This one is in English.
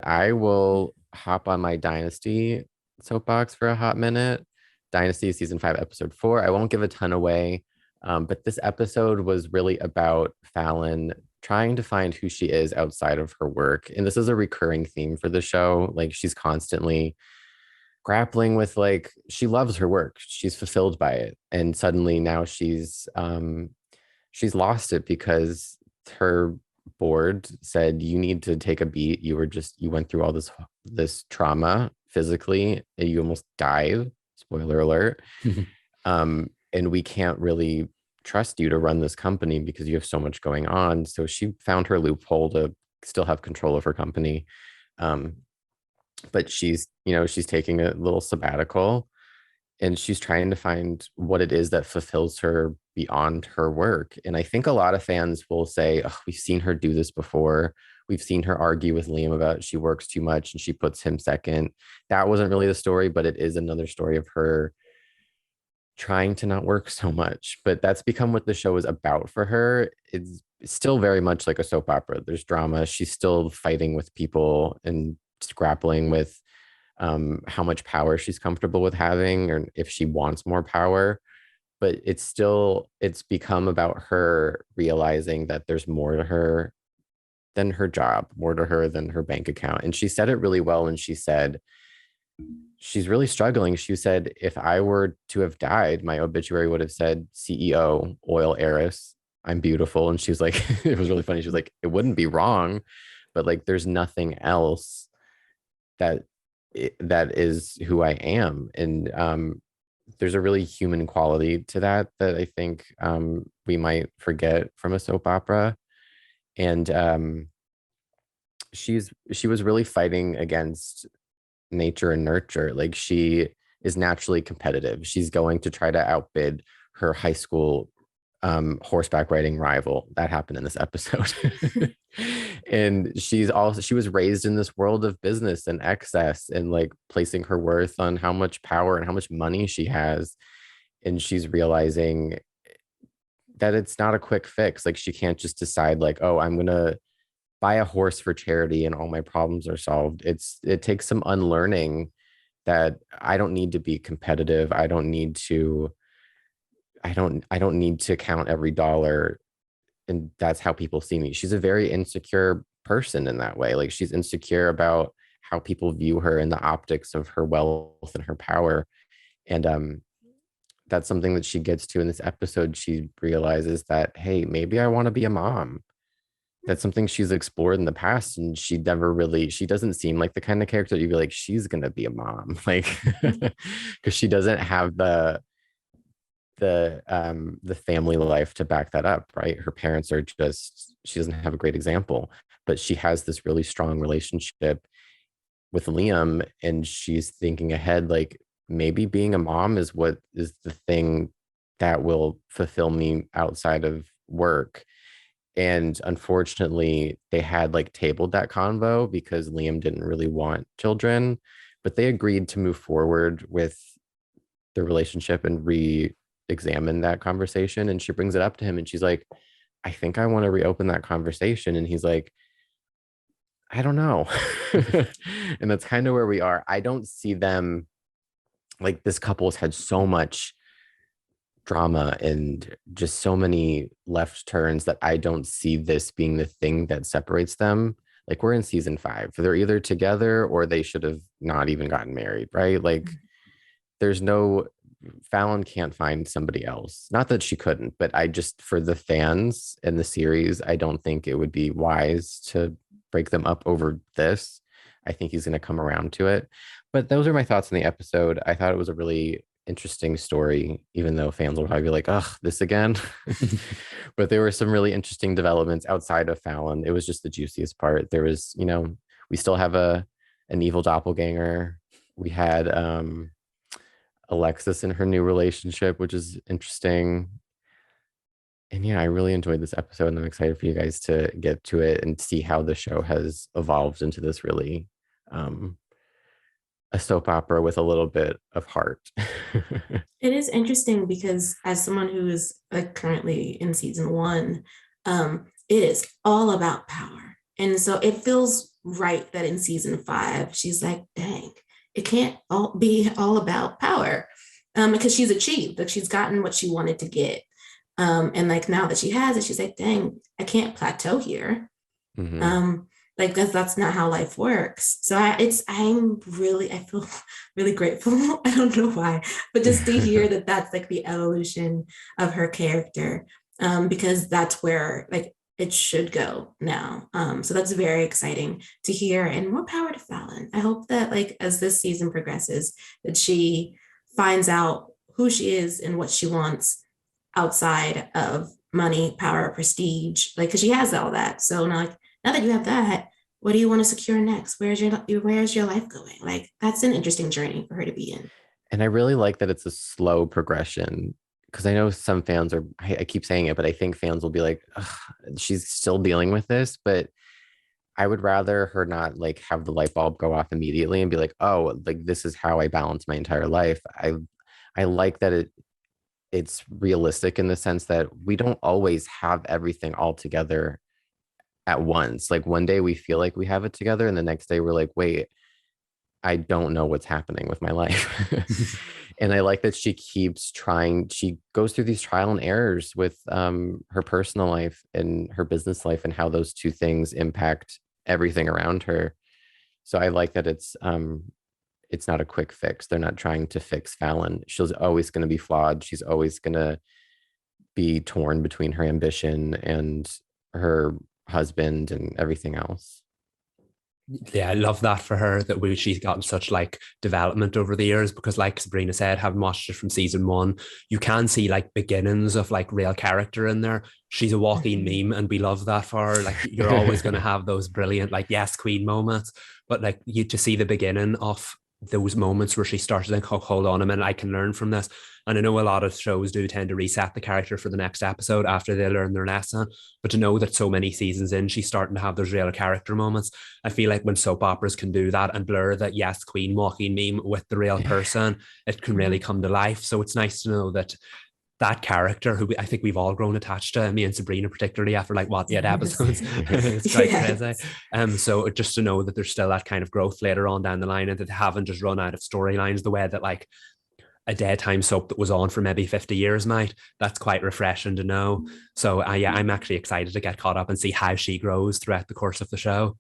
I will hop on my Dynasty soapbox for a hot minute. Dynasty season 5, episode 4. I won't give a ton away, but this episode was really about Fallon trying to find who she is outside of her work. And this is a recurring theme for the show. Like she's constantly grappling with like she loves her work. She's fulfilled by it. And suddenly now she's lost it because her board said you need to take a beat. You went through all this trauma physically and you almost died. Spoiler alert. And we can't really trust you to run this company because you have so much going on. So she found her loophole to still have control of her company. Um, but she's taking a little sabbatical and she's trying to find what it is that fulfills her beyond her work. And I think a lot of fans will say, oh, we've seen her do this before. We've seen her argue with Liam about she works too much and she puts him second. That wasn't really the story, but it is another story of her trying to not work so much. But that's become what the show is about for her. It's still very much like a soap opera. There's drama. She's still fighting with people and grappling with how much power she's comfortable with having or if she wants more power. But it's become about her realizing that there's more to her than her job, more to her than her bank account. And she said it really well when she said she's really struggling. She said, if I were to have died, my obituary would have said CEO, oil heiress, I'm beautiful. And she was like, it was really funny. She was like, it wouldn't be wrong, but like there's nothing else that that is who I am. And there's a really human quality to that I think we might forget from a soap opera. And she was really fighting against nature and nurture. Like she is naturally competitive. She's going to try to outbid her high school horseback riding rival. That happened in this episode. And she was raised in this world of business and excess and like placing her worth on how much power and how much money she has. And she's realizing that it's not a quick fix. Like she can't just decide like, oh, I'm gonna buy a horse for charity and all my problems are solved. It takes some unlearning that I don't need to be competitive. I don't need to count every dollar. And that's how people see me. She's a very insecure person in that way. Like she's insecure about how people view her and the optics of her wealth and her power. And that's something that she gets to in this episode. She realizes that, hey, maybe I want to be a mom. That's something she's explored in the past, and she doesn't seem like the kind of character you'd be like, she's gonna be a mom, like because she doesn't have the family life to back that up, right? Her parents are just, she doesn't have a great example, but she has this really strong relationship with Liam, and she's thinking ahead, like maybe being a mom is what is the thing that will fulfill me outside of work. And unfortunately, they had like tabled that convo because Liam didn't really want children, but they agreed to move forward with the relationship and re-examine that conversation. And she brings it up to him and she's like, I think I want to reopen that conversation. And he's like, I don't know. And that's kind of where we are. I don't see them like this couple's had so much drama and just so many left turns that I don't see this being the thing that separates them. Like we're in season 5. They're either together or they should have not even gotten married, right? Like there's no Fallon can't find somebody else. Not that she couldn't, but I just for the fans and the series, I don't think it would be wise to break them up over this. I think he's going to come around to it. But those are my thoughts on the episode. I thought it was a really interesting story, even though fans will probably be like, ugh, this again. But there were some really interesting developments outside of Fallon. It was just the juiciest part. There was, we still have an evil doppelganger. We had Alexis in her new relationship, which is interesting. And yeah, I really enjoyed this episode and I'm excited for you guys to get to it and see how the show has evolved into this really a soap opera with a little bit of heart. It is interesting because as someone who is currently in season 1, it is all about power. And so it feels right that in season 5, she's like, dang, it can't all be all about power. Because she's achieved, like she's gotten what she wanted to get. And like now that she has it, she's like, dang, I can't plateau here. Hmm. Um, like that's not how life works. So I feel really grateful. I don't know why, but just to hear that that's like the evolution of her character, because that's where like it should go now. So that's very exciting to hear, and more power to Fallon. I hope that like as this season progresses, that she finds out who she is and what she wants outside of money, power, prestige, like because she has all that. So now that you have that, what do you want to secure next? Where's your life going? Like that's an interesting journey for her to be in. And I really like that it's a slow progression because I know some fans are, I keep saying it, but I think fans will be like, she's still dealing with this. But I would rather her not like have the light bulb go off immediately and be like, oh, like this is how I balance my entire life. I like that it's realistic in the sense that we don't always have everything all together at once. Like one day we feel like we have it together, and the next day we're like, wait, I don't know what's happening with my life. And I like that she keeps trying. She goes through these trial and errors with her personal life and her business life and how those two things impact everything around her. So I like that it's not a quick fix. They're not trying to fix Fallon. She's always going to be flawed. She's always going to be torn between her ambition and her husband and everything else. Yeah, I love that for her that she's gotten such like development over the years because like Sabrina said, having watched it from season 1, you can see like beginnings of like real character in there. She's a walking meme and we love that for her. Like you're always going to have those brilliant like yes queen moments, but like you to see the beginning of those moments where she started to think, oh, hold on a minute, I can learn from this. And I know a lot of shows do tend to reset the character for the next episode after they learn their lesson. But to know that so many seasons in, she's starting to have those real character moments. I feel like when soap operas can do that and blur that yes, queen walking meme with the real person, it can really come to life. So it's nice to know that that character who I think we've all grown attached to, me and Sabrina particularly after like what 8 episodes, it's quite crazy. So just to know that there's still that kind of growth later on down the line and that they haven't just run out of storylines the way that like a daytime soap that was on for maybe 50 years might. That's quite refreshing to know. So yeah, I'm actually excited to get caught up and see how she grows throughout the course of the show.